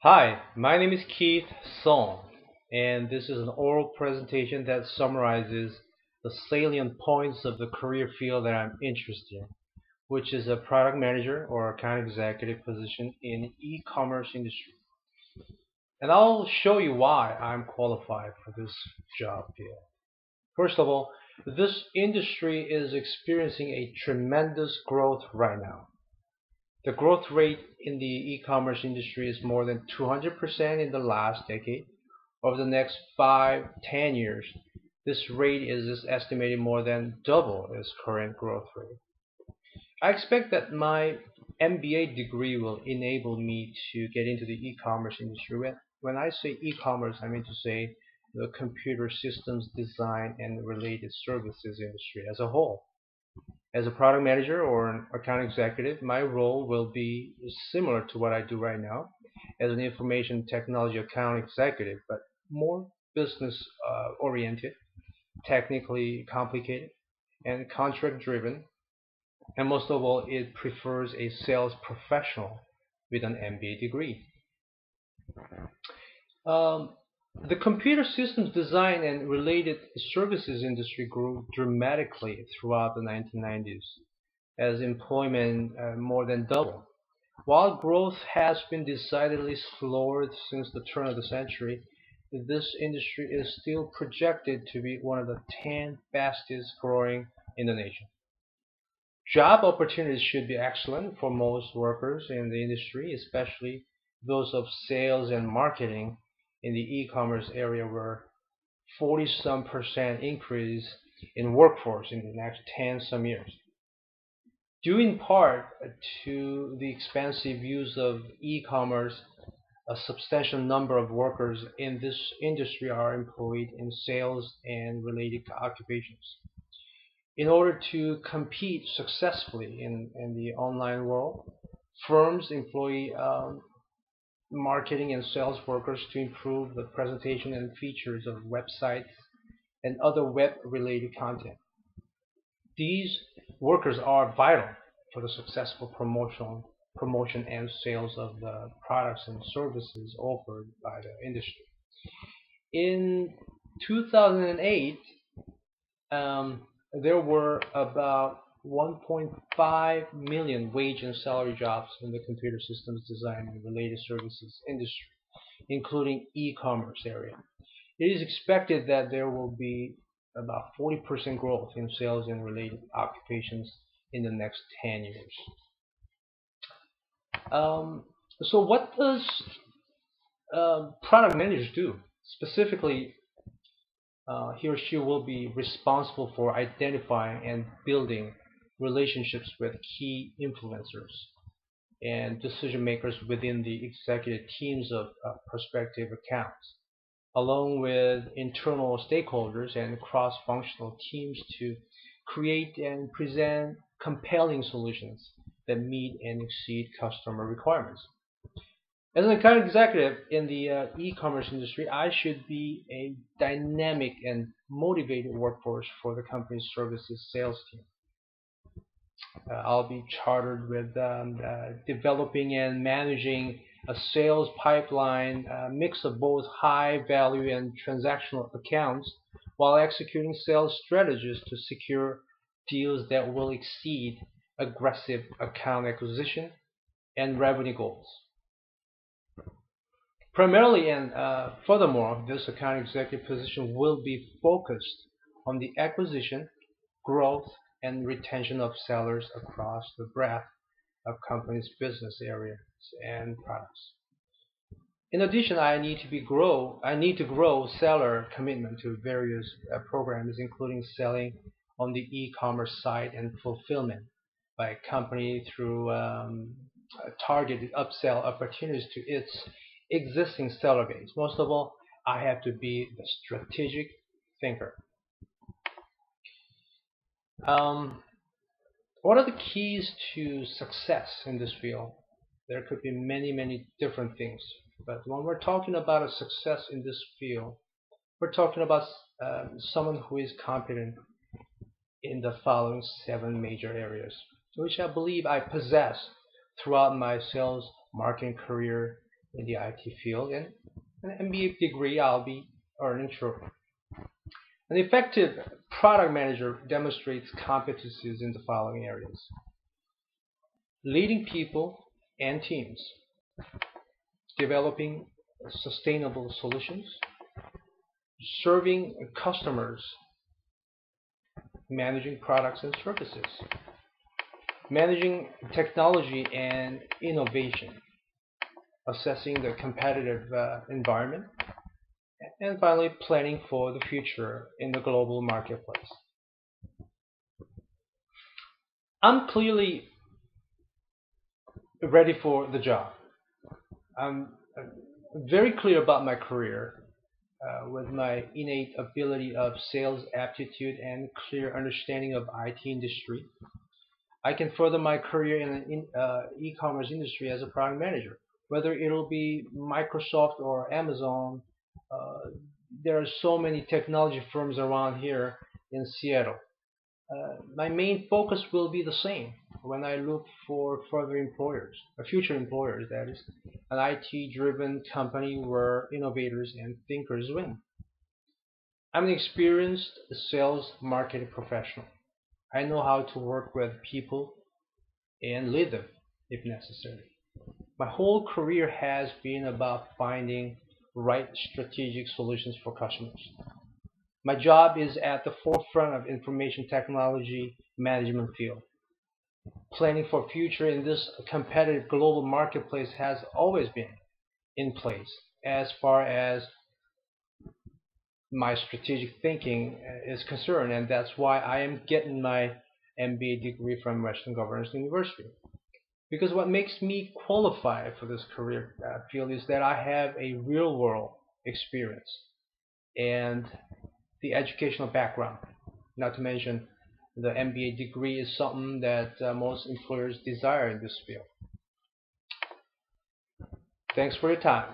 Hi, my name is Keith Sohn, and this is an oral presentation that summarizes the salient points of the career field that I'm interested in, which is a product manager or account executive position in e-commerce industry. And I'll show you why I'm qualified for this job field. First of all, this industry is experiencing a tremendous growth right now. The growth rate in the e-commerce industry is more than 200% in the last decade. Over the next 5–10 years, this rate is estimated more than double its current growth rate. I expect that my MBA degree will enable me to get into the e-commerce industry. When I say e-commerce, I mean to say the computer systems design and related services industry as a whole. As a product manager or an account executive, my role will be similar to what I do right now as an information technology account executive, but more business oriented, technically complicated, and contract driven. And most of all, it prefers a sales professional with an MBA degree. Um, the computer systems design and related services industry grew dramatically throughout the 1990s as employment more than doubled. While growth has been decidedly slower since the turn of the century, this industry is still projected to be one of the 10 fastest growing in the nation. Job opportunities should be excellent for most workers in the industry, especially those of sales and marketing in the e-commerce area where 40 some percent increase in workforce in the next 10 some years. Due in part to the expansive use of e-commerce, a substantial number of workers in this industry are employed in sales and related occupations. In order to compete successfully in the online world, firms employ marketing and sales workers to improve the presentation and features of websites and other web-related content. These workers are vital for the successful promotion and sales of the products and services offered by the industry. In 2008, there were about 1.5 million wage and salary jobs in the computer systems design and related services industry, including e-commerce area. It is expected that there will be about 40% growth in sales and related occupations in the next 10 years. Um, so what does product managers do? Specifically, he or she will be responsible for identifying and building relationships with key influencers and decision makers within the executive teams of prospective accounts, along with internal stakeholders and cross-functional teams to create and present compelling solutions that meet and exceed customer requirements. As an account executive in the e-commerce industry, I should be a dynamic and motivated workforce for the company's services sales team. I'll be chartered with developing and managing a sales pipeline mix of both high value and transactional accounts while executing sales strategies to secure deals that will exceed aggressive account acquisition and revenue goals. Primarily and furthermore, this account executive position will be focused on the acquisition, growth, and retention of sellers across the breadth of company's business areas and products. In addition, I need to grow seller commitment to various programs, including selling on the e-commerce site and fulfillment by company through targeted upsell opportunities to its existing seller base. Most of all, I have to be the strategic thinker. Um, what are the keys to success in this field? There could be many different things, but when we're talking about a success in this field, we're talking about someone who is competent in the following seven major areas, which I believe I possess throughout my sales marketing career in the IT field, and an MBA degree I'll be earning shortly. An effective product manager demonstrates competencies in the following areas: leading people and teams, developing sustainable solutions, serving customers, managing products and services, managing technology and innovation, assessing the competitive environment, and finally planning for the future in the global marketplace. I'm clearly ready for the job. I'm very clear about my career with my innate ability of sales aptitude and clear understanding of IT industry. I can further my career in the e-commerce industry as a product manager, whether it'll be Microsoft or Amazon. Uh, there are so many technology firms around here in Seattle. My main focus will be the same when I look for further employers, or future employers, that is, an IT-driven company where innovators and thinkers win. I'm an experienced sales marketing professional. I know how to work with people and lead them if necessary. My whole career has been about finding right strategic solutions for customers. My job is at the forefront of information technology management field. Planning for future in this competitive global marketplace has always been in place as far as my strategic thinking is concerned, and that's why I am getting my MBA degree from Western Governors University. Because what makes me qualified for this career field is that I have a real world experience and the educational background. Not to mention, the MBA degree is something that most employers desire in this field. Thanks for your time.